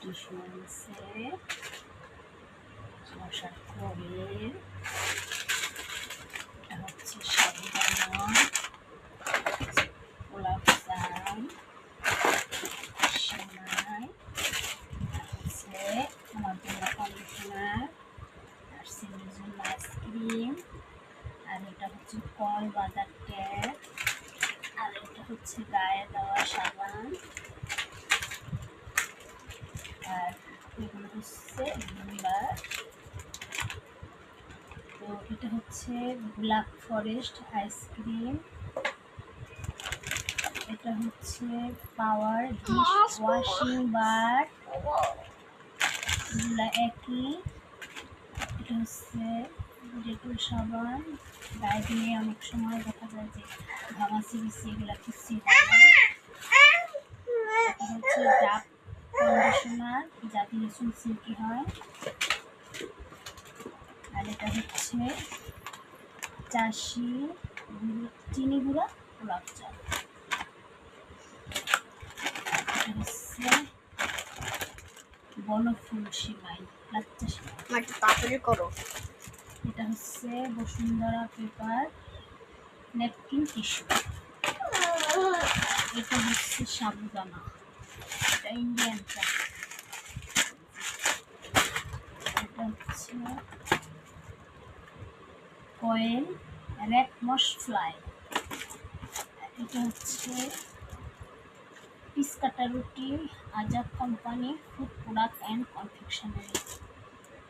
Tissue আনছে মশার খোলের, এটা হচ্ছে সাবুদানা, গোলাপ জাম, সেমাই, হচ্ছে আমার জন্য কন্ডিশনার, আর সিমির জন্য আইসক্রিম, আর এটা হচ্ছে ফল বাজার ট্যাগ, আর এটা হচ্ছে গায়ে দেওয়া সাবান, আর এগুলো হচ্ছে ভিনিগার। তো এটা হচ্ছে ব্ল্যাক ফরেস্ট আইসক্রিম, এটা হচ্ছে পাওয়ার ডিশ ওয়াশিং বার, এগুলো একই। এটা হচ্ছে ডেটল সাবান, গায়ে দিলে অনেক সময় দেখা যায় যে ঘামাচি বিচি এগুলো কিছুই হয় না। এটা হচ্ছে ডাব কন্ডিশনার, যা দিয়ে চুল সিল্কি হয়। আর এটা হচ্ছে চাষি চিনি গুঁড়া গোলাপ জল। এটা হচ্ছে বনফুল সিমাই, লাচ্চা সিমাই। তাড়াতাড়ি করো। এটা হচ্ছে বসুন্ধরা পেপার ন্যাপকিন টিস্যু। এটা হচ্ছে সাবুদানা, এটা ইন্ডিয়ান চা। এটা হচ্ছে কয়েল র্যাকমস ফ্লাই। এটা হচ্ছে পিস কাটা রুটি, Azad company food product and confectionery.